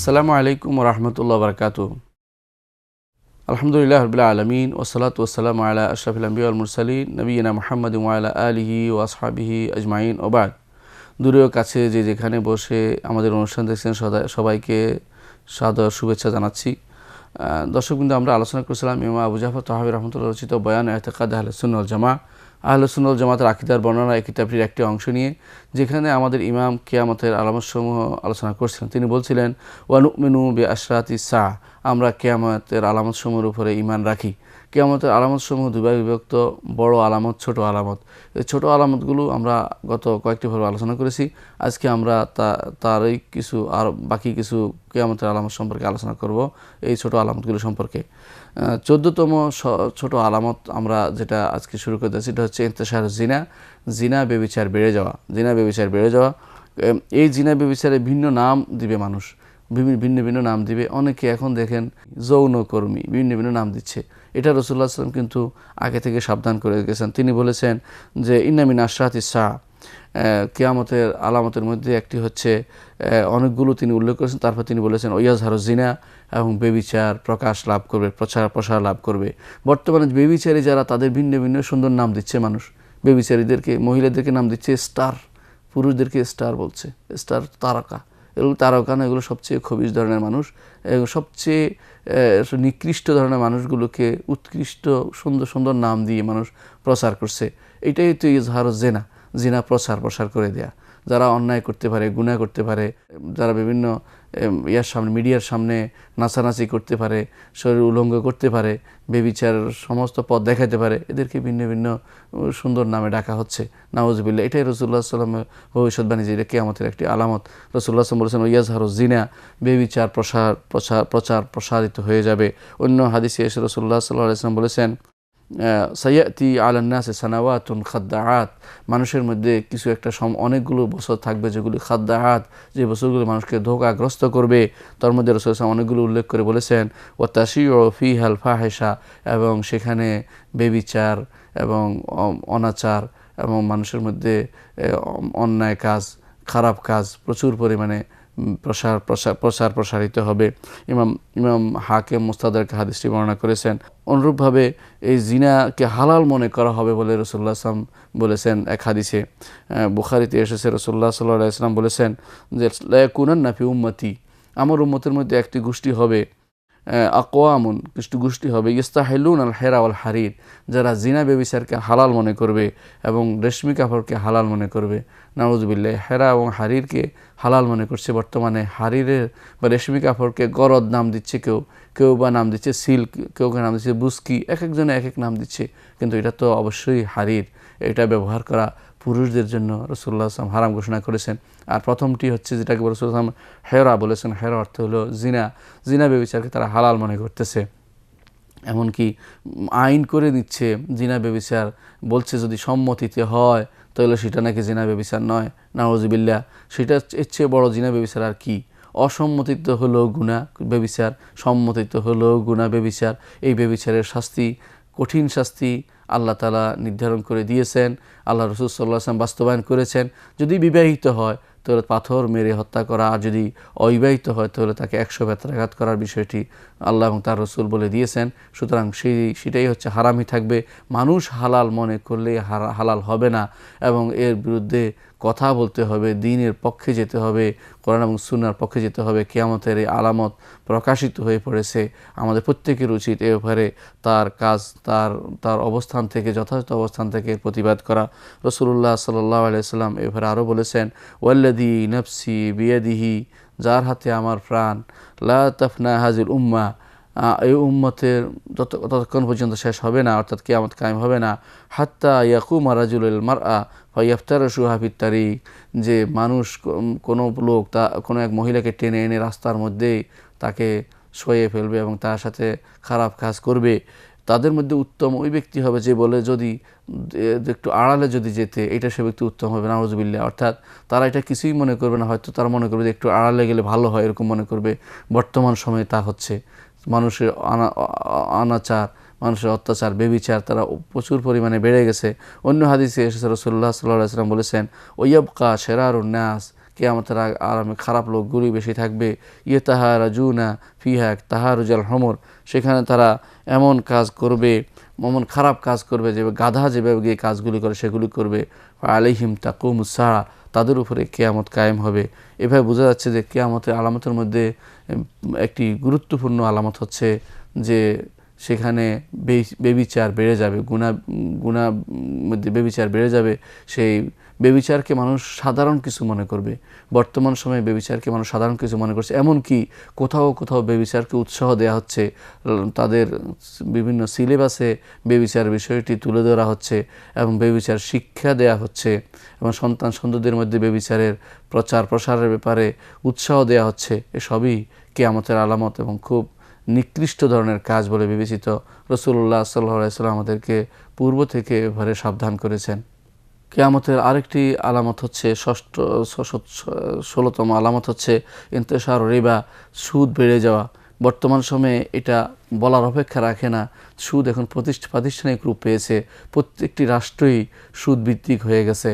আসসালামু আলাইকুম রহমতুল্লাহ বরকাত। আলহামদুলিল্লাহ রাব্বিল আলামিন ওয়াসসালাতু ওয়াসসালামু আলা আশরাফিল আম্বিয়া ওয়াল মুরসালিন নবিয়িনা মুহাম্মাদিন ওয়া আলা আলিহি ওয়া আসহাবিহি আজমাইন ওয়া বাদ। দূরে ও কাছে যে যেখানে বসে আমাদের অনুষ্ঠান দেখছেন সবাইকে সাদর শুভেচ্ছা জানাচ্ছি। দর্শকবৃন্দ, আমরা আলোচনা করেছিলাম ইমাম আবু জাফর তাহাবী রাহমাতুল্লাহ রচিত বয়ান ইতিকাদ আহলে সুন্নাহ ওয়াল জামাআহ, আহলে সুন্নাহ ওয়াল জামাতের আকীদার বর্ণনা এই কিতাবটির একটি অংশ নিয়ে, যেখানে আমাদের ইমাম কিয়ামতের আলামতসমূহ আলোচনা করছিলেন। তিনি বলছিলেন, ওয়া নুমিনু বিআশরাতিস সাআহ, আমরা কিয়ামতের আলামতসমূহের উপরে ঈমান রাখি। কিয়ামতের আলামতসমূহ দুইভাগে বিভক্ত, বড় আলামত, ছোট আলামত। এই ছোট আলামতগুলো আমরা গত কয়েকটি পর্বে আলোচনা করেছি। আজকে আমরা তারই কিছু আর বাকি কিছু কিয়ামতের আলামত সম্পর্কে আলোচনা করব, এই ছোট আলামতগুলো সম্পর্কে। 14তম ছোট আলামত আমরা যেটা আজকে শুরু করতে সেটা হচ্ছে ইন্তেশার জিনা, জিনা ব্যভিচার বেড়ে যাওয়া। জিনা ব্যভিচার বেড়ে যাওয়া, এই জিনা ব্যভিচারে ভিন্ন নাম দিবে মানুষ, ভিন্ন ভিন্ন নাম দিবে। অনেকে এখন দেখেন যৌনকর্মী, বিভিন্ন ভিন্ন নাম দিচ্ছে। এটা রাসূলুল্লাহ সাল্লাল্লাহু আলাইহি ওয়াসাল্লাম কিন্তু আগে থেকে সাবধান করে গেছেন। তিনি বলেছেন যে ইন্না মিন আশরাতিস সাআহ, কিয়ামতের আলামতের মধ্যে একটি হচ্ছে, অনেকগুলো তিনি উল্লেখ করেছেন। তারপর তিনি বলেছেন ওয়াজহারু জিনা, এবং বেবিচার প্রকাশ লাভ করবে, প্রসার লাভ করবে। বর্তমানে বেবিচারী যারা, তাদের ভিন্ন ভিন্ন সুন্দর নাম দিচ্ছে মানুষ। বেবিচারীদেরকে, মহিলাদেরকে নাম দিচ্ছে স্টার, পুরুষদেরকে স্টার বলছে, স্টার তারকা। এগুলো তারকা না, এগুলো সবচেয়ে খবিশ ধরনের মানুষ, সবচেয়ে নিকৃষ্ট ধরনের মানুষগুলোকে উৎকৃষ্ট সুন্দর সুন্দর নাম দিয়ে মানুষ প্রচার করছে। এটাই তো ইজহার জিনা, জিনা প্রসার করে দেয়া। যারা অন্যায় করতে পারে, গুনাহ করতে পারে, যারা বিভিন্ন সামনে, মিডিয়ার সামনে নাচানাচি করতে পারে, শরীর উলঙ্গ করতে পারে, বেবিচার সমস্ত পথ দেখাতে পারে, এদেরকে ভিন্ন ভিন্ন সুন্দর নামে ডাকা হচ্ছে। নাউজুবিল্লাহ। এটাই রাসূলুল্লাহ সাল্লাল্লাহু আলাইহি ওয়াসাল্লাম ভবিষ্যৎবাণী, যে এটা কিয়ামতের একটি আলামত। রাসূলুল্লাহ সাল্লাল্লাহু আলাইহি ওয়াসাল্লাম বলেছেন ইয়াজহারু জিনা, বেবিচার প্রসারিত হয়ে যাবে। অন্য হাদিসে এসে রাসূলুল্লাহ সাল্লাল্লাহু আলাইহি ওয়াসাল্লাম বলেছেন সায়াতি আলান নাসি সানাওয়াতুন খাদ্দাআত, মানুষের মধ্যে কিছু একটা অনেকগুলো বছর থাকবে যেগুলি খাদ্দাআত, যে বছরগুলো মানুষকে ধোঁকাগ্রস্ত করবে। তার মধ্যে রাসূলুল্লাহ সাল্লাল্লাহু আলাইহি ওয়াসাল্লাম অনেকগুলো উল্লেখ করে বলেছেন ওয়া তাশিউ ফিহাল ফাহিশা, এবং সেখানে বেবিচার এবং অনাচার এবং মানুষের মধ্যে অন্যায় কাজ, খারাপ কাজ প্রচুর পরিমাণে প্রসারিত হবে। ইমাম হাকিম মুস্তাদরাকে হাদিসটি বর্ণনা করেছেন। অনুরূপভাবে এই জিনাকে হালাল মনে করা হবে বলে রাসূলুল্লাহ সাল্লাল্লাহু আলাইহি ওয়াসাল্লাম বলেছেন এক হাদিসে। বুখারীতে এসেছে, রাসূলুল্লাহ সাল্লাল্লাহু আলাইহি ওয়াসাল্লাম বলেছেন যে লা ইয়াকুনান্না ফি উম্মতি, আমার উম্মতের মধ্যে একটি গোষ্ঠী হবে, আকওয়ামুন, গোষ্ঠী হবে ইস্তাহিলুন আল হেরা ওয়াল হারির, যারা জিনা ব্যভিচারকে হালাল মনে করবে এবং রেশমি কাপড়কে হালাল মনে করবে। নাউজুবিল্লাহ। হেরা এবং হারিরকে হালাল মনে করছে বর্তমানে। হারিরের বা রেশমি কাপড়কে গরদ নাম দিচ্ছে কেউ বা নাম দিচ্ছে সিল্ক, কেউ নাম দিচ্ছে বুস্কি, এক একজনে এক এক নাম দিচ্ছে। কিন্তু এটা তো অবশ্যই হারির। এটা ব্যবহার করা পুরুষদের জন্য রাসূলুল্লাহ সাল্লাল্লাহু আলাইহি ওয়াসাল্লাম হারাম ঘোষণা করেছেন। আর প্রথমটি হচ্ছে যেটাকে রাসূলুল্লাহ সাল্লাল্লাহু আলাইহি ওয়াসাল্লাম হেরা বলেছেন। হেরা অর্থ হলো জিনা ব্যভিচারকে তারা হালাল মনে করতেছে। এমনকি আইন করে দিচ্ছে জিনা ব্যভিচার, বলছে যদি সম্মতিতে হয় তাহলে সেটা নাকি জিনা ব্যভিচার নয়। নাউজুবিল্লাহ। সেটা এর চেয়ে বড় জিনা ব্যভিচার আর কি? অসম্মতিত হলো গুনাহ ব্যভিচার, সম্মতিত হলো গুনাহ ব্যভিচার। এই ব্যভিচারের শাস্তি, কঠিন শাস্তি আল্লাহ তাআলা নির্ধারণ করে দিয়েছেন, আল্লাহ রাসূল সাল্লাল্লাহু আলাইহি ওয়াসাল্লাম বাস্তবায়ন করেছেন। যদি বিবাহিত হয় তাহলে পাথর মেরে হত্যা করা, আর যদি অবিবাহিত হয় তাহলে তাকে 100 বেত্রাঘাত করার বিষয়টি আল্লাহ এবং তার রাসূল বলে দিয়েছেন। সুতরাং সেটাই হচ্ছে হারামই থাকবে। মানুষ হালাল মনে করলে হালাল হবে না, এবং এর বিরুদ্ধে কথা বলতে হবে, দ্বীনের পক্ষে যেতে হবে, কোরআন এবং সুন্নাহর পক্ষে যেতে হবে। কিয়ামতের এই আলামত প্রকাশিত হয়ে পড়েছে। আমাদের প্রত্যেকের উচিত এ ব্যাপারে তার কাজ, তার অবস্থান থেকে, যথাযথ অবস্থান থেকে প্রতিবাদ করা। রাসূলুল্লাহ সাল্লাল্লাহু আলাইহি ওয়াসাল্লাম এ ব্যাপারে আরও বলেছেন ওয়াল্লাযী নাফসি বিয়াদিহি, যার হাতে আমার প্রাণ, লা তাফনা হাযিল উম্মাহ, এই উম্মতের ততক্ষণ পর্যন্ত শেষ হবে না, অর্থাৎ কিয়ামত কায়েম হবে না, হাত্তা ইয়াকুমা রাজুলুল মারআ ফায়াফতারিশুহা ফিত তারিক, যে মানুষ, কোনো লোক কোনো এক মহিলাকে টেনে এনে রাস্তার মধ্যেই তাকে শোয়ে ফেলবে এবং তার সাথে খারাপ কাজ করবে। তাদের মধ্যে উত্তম ওই ব্যক্তি হবে যে বলে যদি একটু আড়ালে যদি যেতে, এটা সে ব্যক্তি উত্তম হবে। নাউজুবিল্লাহ। অর্থাৎ তারা এটা কিছুই মনে করবে না, হয়তো তারা মনে করবে যে একটু আড়ালে গেলে ভালো হয়, এরকম মনে করবে। বর্তমান সময়ে তা হচ্ছে। মানুষের অনাচার, মানুষের অত্যাচার, বেবিচার তারা প্রচুর পরিমাণে বেড়ে গেছে। অন্য হাদিসে এসেছে রাসূলুল্লাহ সাল্লাল্লাহু আলাইহি ওয়াসাল্লাম বলেছেন ওয়ায়াবকা শিরারুন নাস, কিয়ামতের আরামে খারাপ লোকগুলি বেশি থাকবে। ইয়েতাহারাজুনা ফিহা তাহারুজাল হমর, সেখানে তারা এমন কাজ করবে, এমন খারাপ কাজ করবে যে গাধা যেভাবে গিয়ে কাজগুলি করে সেগুলি করবে। আলাইহিম তাকুমুস সাআ, তাদের উপরে কিয়ামত কায়েম হবে। এভাবে বোঝা যাচ্ছে যে কিয়ামতের আলামতের মধ্যে একটি গুরুত্বপূর্ণ আলামত হচ্ছে যে সেখানে বেবিচার বেড়ে যাবে, গুনাহ মধ্যে বেবিচার বেড়ে যাবে। সেই বেবিচারকে মানুষ সাধারণ কিছু মনে করবে। বর্তমান সময়ে বেবিচারকে মানুষ সাধারণ কিছু মনে করছে, এমনকি কোথাও কোথাও বেবিচারকে উৎসাহ দেওয়া হচ্ছে, তাদের বিভিন্ন সিলেবাসে বেবিচার বিষয়টি তুলে ধরা হচ্ছে এবং বেবিচার শিক্ষা দেয়া হচ্ছে এবং সন্তান সন্ততিদের মধ্যে বেবিচারের প্রচার প্রসারের ব্যাপারে উৎসাহ দেওয়া হচ্ছে। এসবই কিয়ামতের আলামত এবং খুব নিকৃষ্ট ধরনের কাজ বলে বিবেচিত। রাসূলুল্লাহ সাল্লাল্লাহু আলাইহি ওয়াসাল্লাম আমাদেরকে পূর্ব থেকে এবারে সাবধান করেছেন। কিয়ামতের আরেকটি আলামত হচ্ছে 16তম আলামত হচ্ছে ইন্তেশার রিবা, সুদ বেড়ে যাওয়া। বর্তমান সময়ে এটা বলার অপেক্ষা রাখে না, সুদ এখন প্রাতিষ্ঠানিক রূপ পেয়েছে। প্রত্যেকটি রাষ্ট্রই সুদ ভিত্তিক হয়ে গেছে।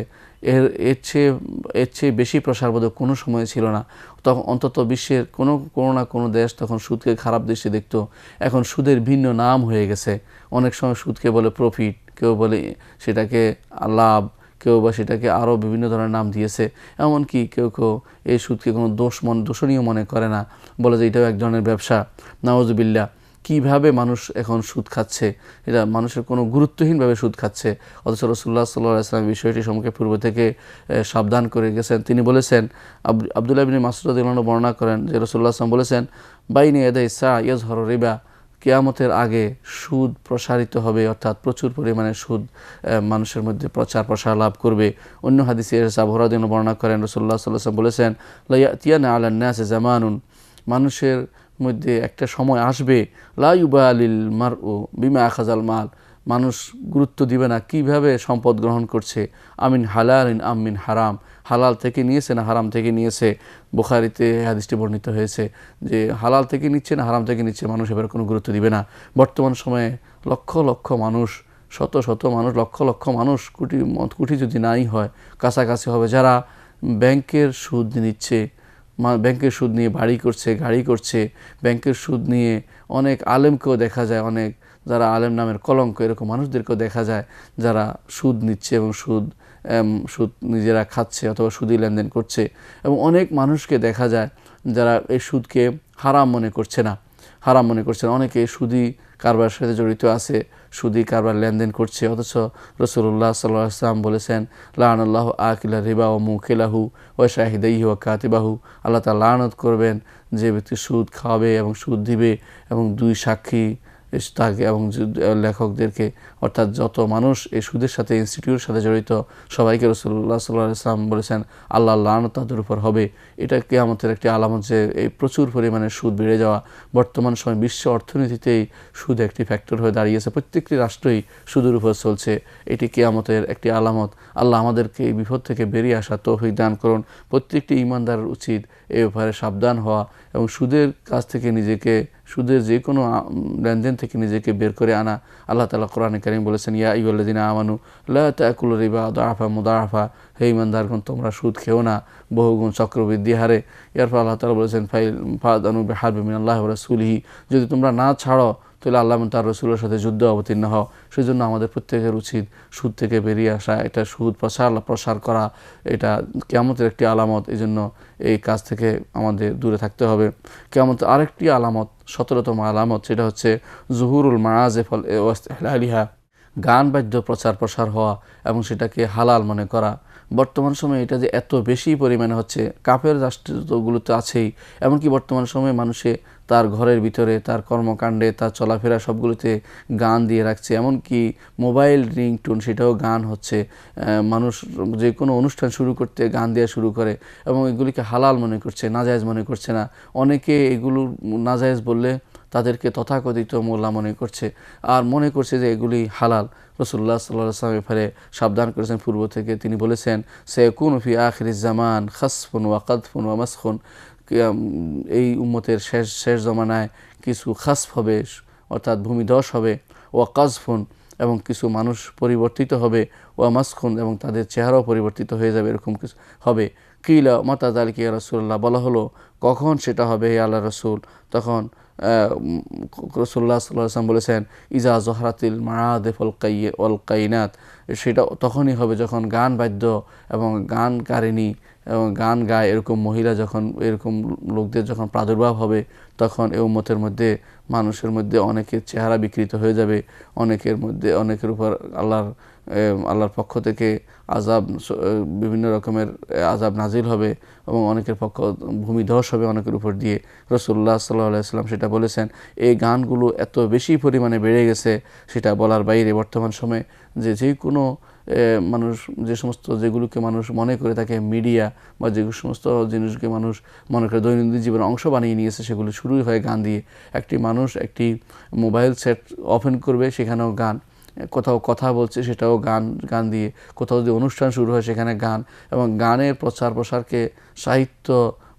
এর চেয়ে বেশি প্রসারবোধ কোনো সময় ছিল না। তখন অন্তত বিশ্বের কোনো না কোনো দেশ তখন সুদকে খারাপ দৃষ্টি দেখত। এখন সুদের ভিন্ন নাম হয়ে গেছে। অনেক সময় সুদকে বলে প্রফিট, কেউ বলে সেটাকে লাভ, কেউ বা সেটাকে আরও বিভিন্ন ধরনের নাম দিয়েছে। এমনকি কেউ এই সুদকে কোনো দোষণীয় মনে করে না, বলে যে এটাও এক ধরনের ব্যবসা। নাউজুবিল্লাহ। কীভাবে মানুষ এখন সুদ খাচ্ছে, এটা মানুষের কোনো গুরুত্বহীনভাবে সুদ খাচ্ছে। অথচ রাসূলুল্লাহ সাল্লাল্লাহু আলাইহি ওয়াসাল্লাম বিষয়টি সম্পর্কে পূর্ব থেকে সাবধান করে গেছেন। তিনি বলেছেন, আব্দুল্লাহ ইবনে মাসউদ রাদিয়াল্লাহু আনহু বর্ণনা করেন যে রাসূলুল্লাহ সাল্লাল্লাহু আলাইহি ওয়াসাল্লাম বলেছেন, বাইনা ইয়াদাই সা ইয়াজহারু রিবা, কিয়ামতের আগে সুদ প্রসারিত হবে, অর্থাৎ প্রচুর পরিমাণে সুদ মানুষের মধ্যে প্রচার প্রসার লাভ করবে। অন্য হাদিসে আবু হুরায়রা রাদিয়াল্লাহু আনহু বর্ণনা করেন রাসূলুল্লাহ সাল্লাল্লাহু আলাইহি ওয়াসাল্লাম বলেছেন, লা ইয়াতিয়ানা আলান নাসি জামানুন, মানুষের মধ্যে একটা সময় আসবে, লা ইউবালিল মারউ বিমা আখাযাল মাল, মানুষ গুরুত্ব দিবে না কিভাবে সম্পদ গ্রহণ করছে, আমিন হালালিন আমিন হারাম, হালাল থেকে নিয়েছে না হারাম থেকে নিয়েছে। বুখারীতে হাদিসটি বর্ণিত হয়েছে যে হালাল থেকে নিচ্ছে না হারাম থেকে নিচ্ছে, মানুষ এবার কোনো গুরুত্ব দিবে না। বর্তমান সময়ে লক্ষ লক্ষ মানুষ, শত শত মানুষ, লক্ষ লক্ষ মানুষ, কোটি যদি নাই হয় কাছাকাছি হবে, যারা ব্যাংকের সুদ নিচ্ছে, ব্যাংকের সুদ নিয়ে বাড়ি করছে, গাড়ি করছে। ব্যাংকের সুদ নিয়ে অনেক আলেমকেও দেখা যায়, অনেক যারা আলেম নামের কলঙ্ক, এরকম মানুষদেরকেও দেখা যায় যারা সুদ নিচ্ছে এবং সুদ নিজেরা খাচ্ছে অথবা সুদি লেনদেন করছে। এবং অনেক মানুষকে দেখা যায় যারা এই সুদকে হারাম মনে করছে না, অনেকে সুদি কারবার সাথে জড়িত আছে, সুদি কারবার লেনদেন করছে। অথচ রাসূলুল্লাহ সাল্লাল্লাহু আলাইহি ওয়াসাল্লাম বলেছেন, লাআনাল্লাহু আকিলা রিবা ওয়া মুকিলাহু ওয়া শাহিদাইহি ওয়া কাতিবাহু, আল্লাহ তাআলা লানত করবেন যে ব্যক্তি সুদ খাওয়াবে এবং সুদ দিবে এবং দুই সাক্ষী তাকে এবং লেখকদেরকে, অর্থাৎ যত মানুষ এই সুদের সাথে ইনস্টিটিউটের সাথে জড়িত সবাইকে রাসূলুল্লাহ সাল্লাল্লাহু আলাইহি ওয়াসাল্লাম বলেছেন আল্লাহর লানত তাদের উপর হবে। এটা কিয়ামতের একটি আলামত যে এই প্রচুর পরিমাণে সুদ বেড়ে যাওয়া। বর্তমান সময় বিশ্ব অর্থনীতিতেই সুদ একটি ফ্যাক্টর হয়ে দাঁড়িয়েছে, প্রত্যেকটি রাষ্ট্রই সুদের উপর চলছে। এটি কিয়ামতের একটি আলামত। আল্লাহ আমাদেরকে এই বিপদ থেকে বেরিয়ে আসা তৌফিক দান করুন। প্রত্যেকটি ঈমানদারের উচিত এ ব্যাপারে সাবধান হওয়া এবং সুদের কাছ থেকে নিজেকে, সুদের যে কোনো লেনদেন থেকে নিজেকে বের করে আনা। আল্লাহ তাআলা কোরআনে কারীম বলেছেন, ইয়া আইয়ুহাল্লাযীনা আমানু লা তাকুলু রিবা আদআফা মুদাআফা, হে ঈমানদারগণ তোমরা সুদ খেও না বহুগুণ চক্রবৃদ্ধি হারে। এরপর আল্লাহ তাআলা বলেছেন, ফাদানু বিহারবিন মিনাল্লাহি ওয়া রাসূলিহি, যদি তোমরা না ছাড়ো তাহলে আল্লাহ এবং তার রাসূলের সাথে যুদ্ধ অবতীর্ণ হও। সেজন্য আমাদের প্রত্যেকের উচিত সুদ থেকে বেরিয়ে আসা, এটা সুদ প্রসার করা এটা কিয়ামতের একটি আলামত। এই জন্য এই কাজ থেকে আমাদের দূরে থাকতে হবে। কিয়ামতের আরেকটি আলামত, 17তম আলামত, সেটা হচ্ছে জুহুরুল মাআজিফ ওয়া ইসতিহলালিহা, গান বাদ্য প্রসার হওয়া এবং সেটাকে হালাল মনে করা। বর্তমান সময়ে এটা যে এত বেশি পরিমাণে হচ্ছে, কাফের রাষ্ট্রগুলোতে আছেই, এমনকি বর্তমান সময়ে মানুষে তার ঘরের ভিতরে, তার কর্মকাণ্ডে, তার চলাফেরা সবগুলোতে গান দিয়ে রাখছে। এমনকি মোবাইল রিংটোন সেটাও গান হচ্ছে। মানুষ যে কোনো অনুষ্ঠান শুরু করতে গান দেওয়া শুরু করে এবং এগুলিকে হালাল মনে করছে, নাজায়েজ মনে করছে না। অনেকে এগুলো নাজায়েজ বললে তাদেরকে তথাকথিত মোল্লা মনে করছে আর মনে করছে যে এগুলি হালাল। রাসূলুল্লাহ সাল্লাল্লাহু আলাইহি ওয়াসাল্লাম এফারে সাবধান করেছেন পূর্ব থেকে। তিনি বলেছেন, সায়াকুনু ফি আখিরিজ জামান খাসফুন ওয়া কাদফুন ওয়া মাসখুন, এই উম্মতের শেষ জমানায় কিছু খাসফ হবে, অর্থাৎ ভূমিধস হবে, ওয়া কাজফুন এবং কিছু মানুষ পরিবর্তিত হবে, ওয়া মাসখুন এবং তাদের চেহারাও পরিবর্তিত হয়ে যাবে, এরকম কিছু হবে। কিলা মাতা যালিকা ইয়া রাসূলুল্লাহ, বলা হলো কখন সেটা হবে হে আল্লাহ রসুল? তখন রাসূলুল্লাহ সাল্লাল্লাহু আলাইহি ওয়াসাল্লাম বলেছেন ইজা জহরাতিল মাআদিফ ওয়াল কাইনাত, সেটা তখনই হবে যখন গান বাদ্য এবং গানকারিণী এবং গান গায় এরকম মহিলা যখন, এরকম লোকদের যখন প্রাদুর্ভাব হবে, তখন এই উম্মতের মধ্যে মানুষের মধ্যে অনেকের চেহারা বিকৃত হয়ে যাবে, অনেকের উপর আল্লাহর পক্ষ থেকে আযাব, বিভিন্ন রকমের আযাব নাজিল হবে এবং অনেকের পক্ষ ভূমিধস হবে অনেকের উপর দিয়ে। রাসূলুল্লাহ সাল্লাল্লাহু আলাইহি ওয়াসাল্লাম সেটা বলেছেন। এই গানগুলো এত বেশি পরিমাণে বেড়ে গেছে সেটা বলার বাইরে। বর্তমান সময়ে যে কোনো মানুষ যেগুলোকে মানুষ মনে করে থাকে মিডিয়া বা যে সমস্ত জিনিসকে মানুষ মনে করে দৈনন্দিন জীবনের অংশ বানিয়ে নিয়েছে, সেগুলো শুরুই হয় গান দিয়ে। একটি মানুষ একটি মোবাইল সেট ওপেন করবে, সেখানেও গান, কোথাও কথা বলছে সেটাও গান দিয়ে, কোথাও যদি অনুষ্ঠান শুরু হয় সেখানে গান, এবং গানের প্রসারকে সাহিত্য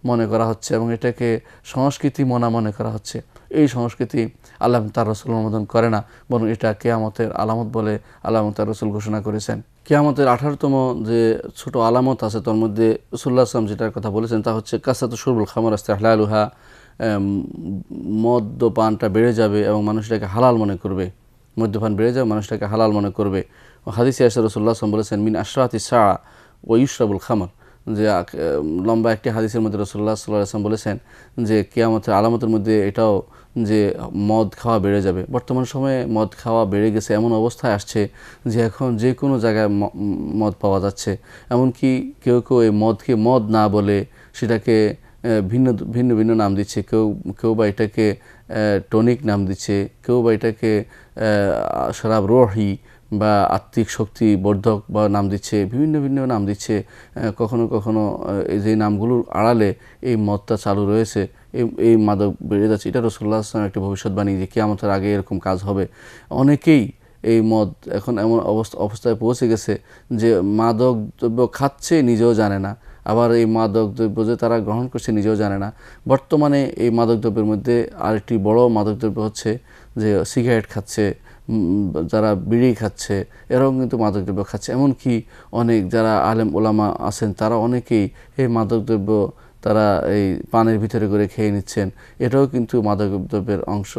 মনে করা হচ্ছে এবং এটাকে সংস্কৃতি মনে করা হচ্ছে। এই সংস্কৃতি আল্লাহ তার রসুল অনুমোদন করে না, বরং এটা কেয়ামতের আলামত বলে আল্লাহ তার রসুল ঘোষণা করেছেন। কেয়ামতের 18তম যে ছোট আলামত আছে তার মধ্যে রাসূলুল্লাহ সাল্লাল্লাহু আলাইহি ওয়াসাল্লাম যেটার কথা বলেছেন তা হচ্ছে কাসরাতু শুরবুল খামর ইস্তিহলালুহা, মদ্যপানটা বেড়ে যাবে এবং মানুষটাকে হালাল মনে করবে। মদ্যপান বেড়ে যাবে, মানুষটাকে হালাল মনে করবে। হাদিসে এসে রাসূলুল্লাহ সাল্লাল্লাহু আলাইহি ওয়াসাল্লাম বলেছেন মিন আশরাতিস সাআ ওয়া ইউশরাবুল খামর, যে লম্বা একটি হাদিসের মধ্যে রাসূলুল্লাহ সাল্লাল্লাহু আলাইহি ওয়াসাল্লাম বলেছেন যে কিয়ামতের আলামতের মধ্যে এটাও যে মদ খাওয়া বেড়ে যাবে। বর্তমান সময়ে মদ খাওয়া বেড়ে গেছে, এমন অবস্থায় আসছে যে এখন যে কোনো জায়গায় মদ পাওয়া যাচ্ছে। এমনকি কেউ এই মদকে মদ না বলে সেটাকে ভিন্ন ভিন্ন নাম দিচ্ছে। কেউ বা এটাকে টনিক নাম দিচ্ছে, কেউ বা এটাকে শরাব রোহি বা আত্মিক শক্তি বর্ধক বা নাম দিচ্ছে, ভিন্ন নাম দিচ্ছে। কখনো যে নামগুলোর আড়ালে এই মদটা চালু রয়েছে, এই মাদক বেড়ে যাচ্ছে। এটা রাসূলুল্লাহ সাল্লাল্লাহু আলাইহি ওয়াসাল্লাম একটি ভবিষ্যৎবাণী যে কিয়ামতের আগে এরকম কাজ হবে। অনেকেই এই মদ এখন এমন অবস্থায় পৌঁছে গেছে যে মাদক দ্রব্য খাচ্ছে নিজেও জানে না, আবার এই মাদক দ্রব্য যে তারা গ্রহণ করছে নিজেও জানে না। বর্তমানে এই মাদক দ্রব্যের মধ্যে আরেকটি বড় মাদক দ্রব্য হচ্ছে যে সিগারেট খাচ্ছে, যারা বিড়ি খাচ্ছে, এরাও কিন্তু মাদকদ্রব্য খাচ্ছে। এমনকি অনেক যারা আলেম ওলামা আছেন তারা অনেকেই এই মাদকদ্রব্য তারা এই পানের ভিতরে করে খেয়ে নিচ্ছেন। এটাও কিন্তু মাদকদ্রব্যের অংশ।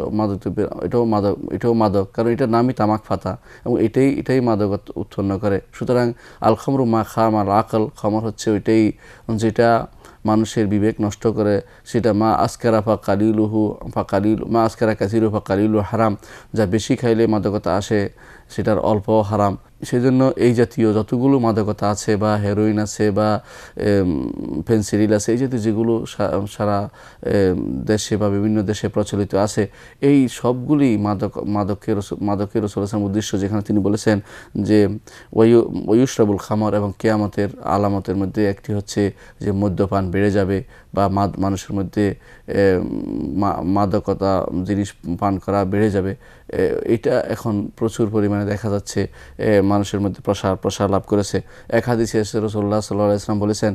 এটাও মাদক, কারণ এটার নামই তামাক ফাতা এবং এটাই মাদক উৎপন্ন করে। সুতরাং আল খামরু মা খামার আকল, খামর হচ্ছে ওইটাই যেটা মানুষের বিবেক নষ্ট করে, সেটা মা আসকারা মা আসকারা কাসিরু ফা কালিলু হারাম, যা বেশি খাইলে মাদকতা আসে সেটার অল্প হারাম। সেজন্য এই জাতীয় যতগুলো মাদকতা আছে বা হেরোইন আছে বা ফেন্সিডিল আছে, এই জাতীয় যেগুলো সারা দেশে বা বিভিন্ন দেশে প্রচলিত আছে, এই সবগুলি মাদকের রাসূলের উদ্দেশ্য, যেখানে তিনি বলেছেন যে ওয়ুশরাবুল খামর, এবং কিয়ামতের আলামতের মধ্যে একটি হচ্ছে যে মদ্যপান বেড়ে যাবে বা মানুষের মধ্যে মাদকতা জিনিস পান করা বেড়ে যাবে। এটা এখন প্রচুর পরিমাণে দেখা যাচ্ছে, মানুষের মধ্যে প্রসার লাভ করেছে। এক হাদিসে রাসূলুল্লাহ সাল্লাল্লাহু আলাইহি ওয়াসাল্লাম বলেছেন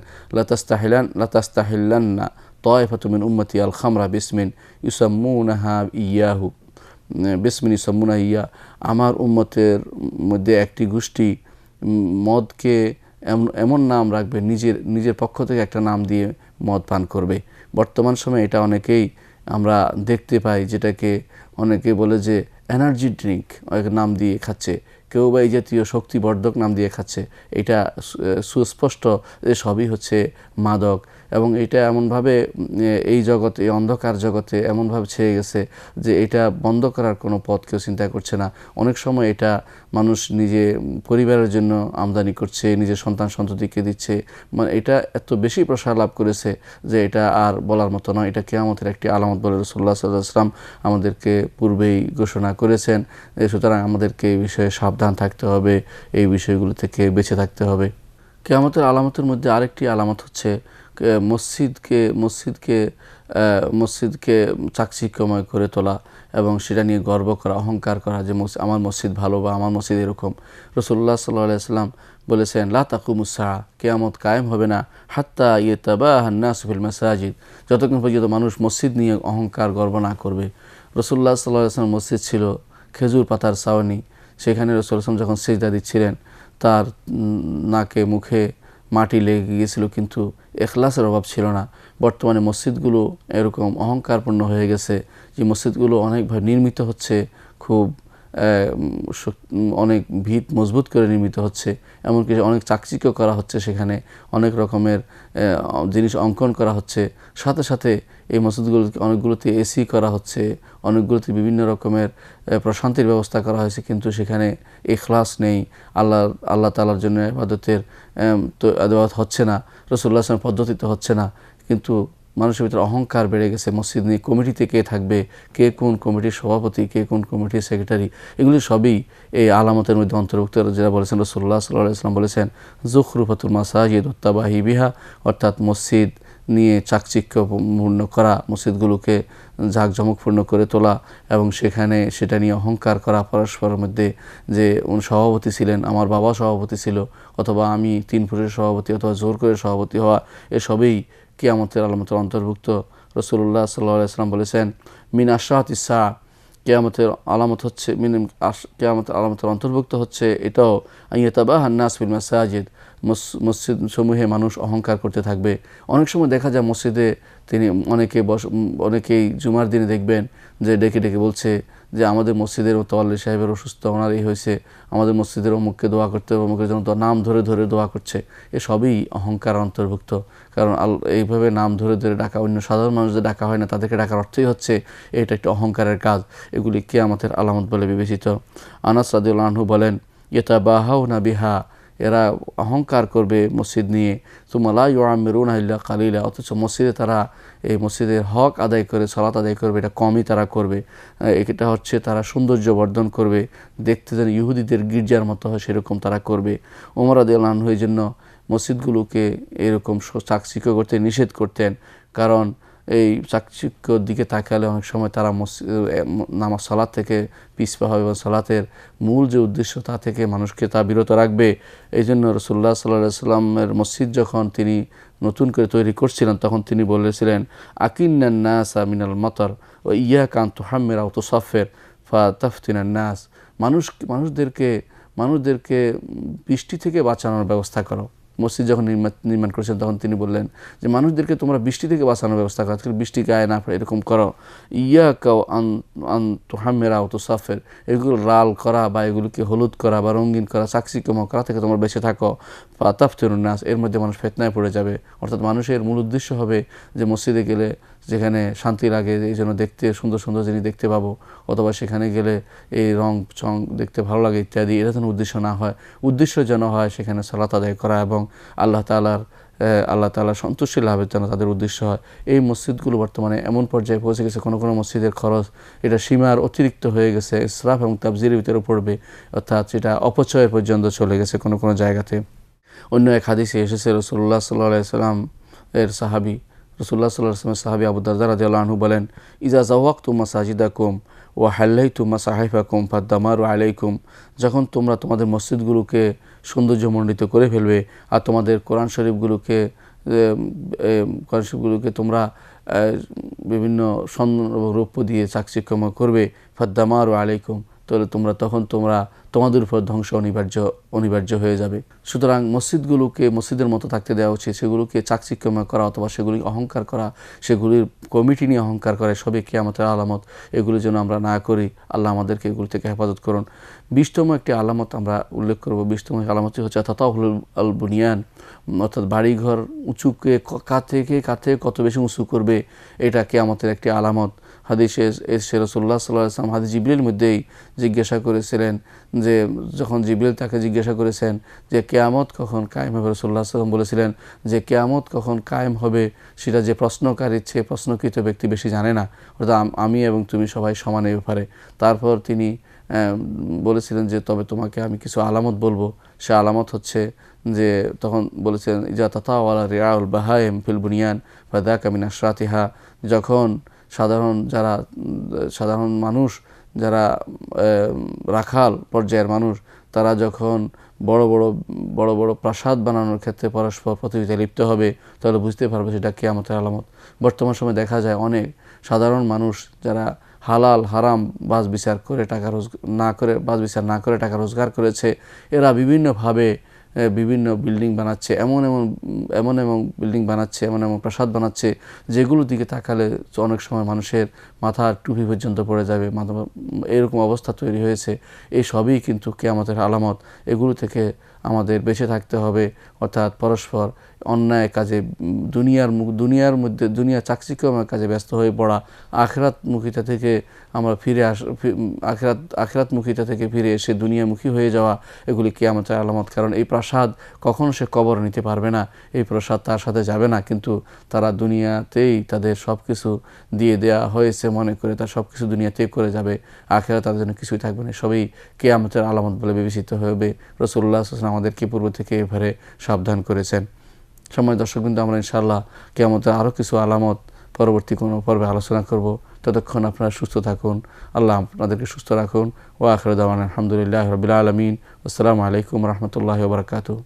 লা তাস্তাহিল্লান্না তায়ফাতুম মিন উম্মতি আল খামরা বিসমিন ইউসাম্মুনাহা ইয়াহু, আমার উম্মতের মধ্যে একটি গোষ্ঠী মদকে এমন নাম রাখবে, নিজের পক্ষ থেকে একটা নাম দিয়ে মদ পান করবে। বর্তমান সময়ে এটা অনেকেই আমরা দেখতে পাই, যেটাকে অনেকে বলে যে এনার্জি ড্রিঙ্ক নাম দিয়ে খাচ্ছে, কেউ বা এই জাতীয় শক্তিবর্ধক নাম দিয়ে খাচ্ছে। এটা সুস্পষ্ট যে সবই হচ্ছে মাদক, এবং এটা এমনভাবে এই জগতে, এই অন্ধকার জগতে এমনভাবে ছেয়ে গেছে যে এটা বন্ধ করার কোনো পথ কেউ চিন্তা করছে না। অনেক সময় এটা মানুষ নিজে পরিবারের জন্য আমদানি করছে, নিজের সন্ততিকে দিচ্ছে। মানে এটা এত বেশি প্রসার লাভ করেছে যে এটা আর বলার মতো নয়। এটা কিয়ামতের একটি আলামত বলে রাসূলুল্লাহ সাল্লাল্লাহু আলাইহি ওয়াসাল্লাম আমাদেরকে পূর্বেই ঘোষণা করেছেন। সুতরাং আমাদেরকে এই বিষয়ে সাবধান থাকতে হবে, এই বিষয়গুলো থেকে বেঁচে থাকতে হবে। কিয়ামতের আলামতের মধ্যে আরেকটি আলামত হচ্ছে মসজিদকে চাকচিক্যময় করে তোলা এবং সেটা নিয়ে গর্ব করা, অহংকার করা যে আমার মসজিদ ভালো বা আমার মসজিদ এরকম। রাসূলুল্লাহ সাল্লাল্লাহু আলাইহি ওয়াসাল্লাম বলেছেন লা তাকুমুস সাআ, কিয়ামত কায়েম হবে না হাত্তা ইয়াতাবাহান নাসু ফিল মাসাজিদ, যতক্ষণ পর্যন্ত মানুষ মসজিদ নিয়ে অহংকার গর্ব না করবে। রাসূলুল্লাহ সাল্লাল্লাহু আলাইহি ওয়াসাল্লাম মসজিদ ছিল খেজুর পাতার ছাউনি, সেখানে রাসূল সাল্লাল্লাহু আলাইহি ওয়াসাল্লাম যখন সিজদা দিচ্ছিলেন তার নাকে মুখে মাটি লেগে গিয়েছিল, কিন্তু এখলাসের অভাব ছিল না। বর্তমানে মসজিদগুলো এরকম অহংকারপূর্ণ হয়ে গেছে যে মসজিদগুলো অনেকভাবে নির্মিত হচ্ছে, খুব অনেক ভিত মজবুত করে নির্মিত হচ্ছে, এমনকি অনেক চাকচিক্য করা হচ্ছে, সেখানে অনেক রকমের জিনিস অঙ্কন করা হচ্ছে। সাথে সাথে এই মসজিদগুলোতে অনেকগুলোতে এসি করা হচ্ছে, অনেকগুলোতে বিভিন্ন রকমের প্রশান্তির ব্যবস্থা করা হয়েছে, কিন্তু সেখানে ইখলাস নেই, আল্লাহ তাআলার জন্য ইবাদতের ইবাদত হচ্ছে না, রাসূলুল্লাহ সাল্লাল্লাহু আলাইহি ওয়াসাল্লাম পদ্ধতিতে হচ্ছে না। কিন্তু মানুষের ভিতরে অহংকার বেড়ে গেছে। মসজিদ নিয়ে কমিটিতে কে থাকবে, কে কোন কমিটির সভাপতি, কে কোন কমিটির সেক্রেটারি, এগুলি সবই এই আলামতের মধ্যে অন্তর্ভুক্ত। যেটা বলেছেন রাসূলুল্লাহ সাল্লাল্লাহু আলাইহি ওয়াসাল্লাম বলেছেন, যুখরুফাতুল মাসাজিদ ওয়াত্তাবাহি বিহা, অর্থাৎ মসজিদ নিয়ে চাকচিক্যপূর্ণ করা, মসজিদগুলোকে জাঁকজমকপূর্ণ করে তোলা এবং সেখানে সেটা নিয়ে অহংকার করা পরস্পরের মধ্যে, যে সভাপতি ছিলেন, আমার বাবা সভাপতি ছিল, অথবা আমি 3 পুরুষের সভাপতি, অথবা জোর করে সভাপতি হওয়া, এসবই কিয়ামতের আলামতের অন্তর্ভুক্ত। রাসূলুল্লাহ সাল্লাল্লাহু আলাইহি ওয়াসাল্লাম বলেছেন, মিন আশরাতিস সাআ, কিয়ামতের আলামত হচ্ছে, কিয়ামতের আলামতের অন্তর্ভুক্ত হচ্ছে এটাও, আইয়াতাবাহান নাস ফিল মাসাজিদ, মসজিদ সমূহে মানুষ অহংকার করতে থাকবে। অনেক সময় দেখা যায় মসজিদে অনেকেই জুমার দিনে দেখবেন যে ডেকে ডেকে বলছে যে আমাদের মসজিদের মোতাওয়াল্লি সাহেবের অসুস্থ, ওনার এই হয়েছে, আমাদের মসজিদের অমুককে দোয়া করতে হবে, অমুকের জন্য নাম ধরে ধরে দোয়া করছে। এসবই অহংকার অন্তর্ভুক্ত। কারণ এইভাবে নাম ধরে ধরে ডাকা, অন্য সাধারণ মানুষদের ডাকা হয় না, তাদেরকে ডাকার অর্থই হচ্ছে এটা একটা অহংকারের কাজ। এগুলি কিয়ামতের আলামত বলে বিবেচিত। আনাস রাদিয়াল্লাহু আনহু বলেন, ইয়াতাবাহাউনা বিহা, এরা অহংকার করবে মসজিদ নিয়ে, সুম্মা লা ইউআম্মিরুনা ইল্লা কালিলা, অথচ মসজিদে তারা এই মসজিদের হক আদায় করে সালাত আদায় করবে, এটা কমই তারা করবে। এটা হচ্ছে তারা সৌন্দর্য বর্ধন করবে, দেখতে যেন ইহুদিদের গির্জার মতো হয় সেরকম তারা করবে। ওমর রাদিয়াল্লাহু আনহু এই জন্য মসজিদগুলোকে এরকম চাকচিক্য করতে নিষেধ করতেন, কারণ এই চাকচিক্যর দিকে তাকালে অনেক সময় তারা নামাজ সালাত থেকে পিছপা হবে, এবং সালাতের মূল যে উদ্দেশ্য তা থেকে মানুষকে তা বিরত রাখবে। এই জন্য রাসূলুল্লাহ সাল্লাল্লাহু আলাইহি ওয়াসাল্লামের মসজিদ যখন তিনি নতুন করে তৈরি করছিলেন, তখন তিনি বলেছিলেন, আকিন্নান নাসা মিনাল মাতার ওয়া ইয়াকা আন তুহাম্মিরা ওয়া তুসাফফির ফাতাফতিনান নাস, মানুষদেরকে বৃষ্টি থেকে বাঁচানোর ব্যবস্থা করো। মসজিদ যখন নির্মাণ করেছেন তখন তিনি বললেন যে মানুষদেরকে তোমরা বৃষ্টি থেকে বাঁচানোর ব্যবস্থা করো, বৃষ্টি গায়ে না পড়ে এরকম করো। ইয়াকাও আন তুহাম্মিরা ওয়া তুসাফফির, এগুলো লাল করা বা এগুলোকে হলুদ করা বা রঙিন করা, চাকচিক্যময় করা থেকে তোমরা বেঁচে থাকো। ফাতাফতিনুন নাস, এর মধ্যে মানুষ ফিতনায় পড়ে যাবে। অর্থাৎ মানুষের মূল উদ্দেশ্য হবে যে মসজিদে গেলে যেখানে শান্তি লাগে, এই জন্য দেখতে সুন্দর সুন্দর জিনিস দেখতে পাবো, অথবা সেখানে গেলে এই রং চং দেখতে ভালো লাগে ইত্যাদি, এটা যেন উদ্দেশ্য না হয়। উদ্দেশ্য যেন হয় সেখানে সালাত আদায় করা এবং আল্লাহ তাআলার সন্তুষ্টি লাভের জন্য তাদের উদ্দেশ্য হয়। এই মসজিদগুলো বর্তমানে এমন পর্যায়ে পৌঁছে গেছে, কোনো কোনো মসজিদের খরচ এটা সীমার অতিরিক্ত হয়ে গেছে, ইসরাফ এবং তাবযিরের ভিতরে পড়বে, অর্থাৎ সেটা অপচয় পর্যন্ত চলে গেছে কোনো কোনো জায়গাতে। অন্য এক হাদিসে এসেছে, রাসূলুল্লাহ সাল্লাল্লাহু আলাইহি ওয়াসাল্লাম এর সাহাবী, রাসূলুল্লাহ সাল্লাল্লাহু আলাইহি ওয়াসাল্লামের সাহাবী আবু দারদা রাদিয়াল্লাহু আনহু বলেন, ইজা যাওয়াক্তুম মাসাজিদাকুম ওয়া হাল্লাইতুম মাসাহিফাকুম ফাদ্দামারু আলাইকুম, যখন তোমরা তোমাদের মসজিদগুলোকে সৌন্দর্যমণ্ডিত করে ফেলবে আর তোমাদের কোরআন শরীফগুলোকে তোমরা বিভিন্ন রৌপ্য দিয়ে চাকচিক্যময় করবে, ফাদ্দামারু আলাইকুম, তাহলে তোমাদের উপর ধ্বংস অনিবার্য হয়ে যাবে। সুতরাং মসজিদগুলোকে মসজিদের মতো থাকতে দেওয়া উচিত, সেগুলোকে চাকচিক্যময় করা অথবা সেগুলি অহংকার করা, সেগুলির কমিটি নিয়ে অহংকার করা, সবই কিয়ামতের আলামত। এগুলি যেন আমরা না করি, আল্লাহ আমাদেরকে এগুলি থেকে হেফাজত করুন। 20তম একটি আলামত আমরা উল্লেখ করব। 20তম আলামতটি হচ্ছে তাতাহুল আল বুনিয়ান, অর্থাৎ বাড়িঘর উঁচুকে কাতে কত বেশি উঁচু করবে, এটা কিয়ামতের একটি আলামত। হাদিসে রাসূলুল্লাহ সাল্লাল্লাহু আলাইহি ওয়াসাল্লাম হাদিস জিবরিল মধ্যেই জিজ্ঞাসা করেছিলেন, যে যখন জিবরিল তাকে জিজ্ঞাসা করেছেন যে কিয়ামত কখন কায়েম হবে, রাসূলুল্লাহ সাল্লাল্লাহু আলাইহি ওয়াসাল্লাম বলেছিলেন যে কিয়ামত কখন কায়েম হবে সেটা যে প্রশ্নকৃত ব্যক্তি বেশি জানে না, অর্থাৎ আমি এবং তুমি সবাই সমান এই ব্যাপারে। তারপর তিনি বলেছিলেন যে তবে তোমাকে আমি কিছু আলামত বলবো। সে আলামত হচ্ছে যে তখন বলেছিলেন, ইজা তাতাওয়ালা রিআউল বাহাইম ফিল বুনিয়ান ফাযাকা মিন আশরাতিহা, যখন সাধারণ মানুষ যারা রাখাল পর্যায়ের মানুষ, তারা যখন বড় বড় প্রাসাদ বানানোর ক্ষেত্রে পরস্পর প্রতিযোগিতায় লিপ্ত হবে, তাহলে বুঝতে পারবে সেটা কিয়ামতের আলামত। বর্তমান সময়ে দেখা যায় অনেক সাধারণ মানুষ যারা হালাল হারাম বাছ বিচার না করে টাকা রোজগার করেছে, এরা বিভিন্নভাবে বিভিন্ন বিল্ডিং বানাচ্ছে, এমন এমন বিল্ডিং বানাচ্ছে, এমন প্রাসাদ বানাচ্ছে যেগুলোর দিকে তাকালে অনেক সময় মানুষের মাথার টুপি পর্যন্ত পড়ে যাবে, এরকম অবস্থা তৈরি হয়েছে। এই সবই কিন্তু কিয়ামতের আলামত। এগুলো থেকে আমাদের বেঁচে থাকতে হবে, অর্থাৎ পরস্পর অন্যায় কাজে, দুনিয়ার চাকচিক্যময় কাজে ব্যস্ত হয়ে পড়া, আখিরাতমুখিতা থেকে আমরা আখিরাতমুখিতা থেকে ফিরে এসে দুনিয়ামুখী হয়ে যাওয়া, এগুলি কিয়ামতের আলামত। কারণ এই প্রাসাদ কখনো সে কবর নিতে পারবে না, এই প্রাসাদ তার সাথে যাবে না, কিন্তু তারা দুনিয়াতেই তাদের সব কিছু দিয়ে দেওয়া হয়েছে মনে করে তার সব কিছু দুনিয়াতেই করে যাবে, আখিরাতে তাদের জন্য কিছুই থাকবে না। সবই কিয়ামতের আলামত বলে বিবেচিত হবে। রাসূলুল্লাহ সাল্লাল্লাহু আলাইহি ওয়াসাল্লাম আমাদেরকে পূর্ব থেকে এভাবে সাবধান করেছেন। সময় দর্শক, কিন্তু আমরা ইনশাআল্লাহ কিয়ামতের আরও কিছু আলামত পরবর্তী কোনো পর্বে আলোচনা করব। ততক্ষণ আপনারা সুস্থ থাকুন, আল্লাহ আপনাদেরকে সুস্থ রাখুন। ওয়া আখিরু দাওয়ানা আলহামদুলিল্লাহি রাব্বিল আলামিন। আসসালামু আলাইকুম ওয়া রাহমাতুল্লাহি ওয়া বারাকাতুহু।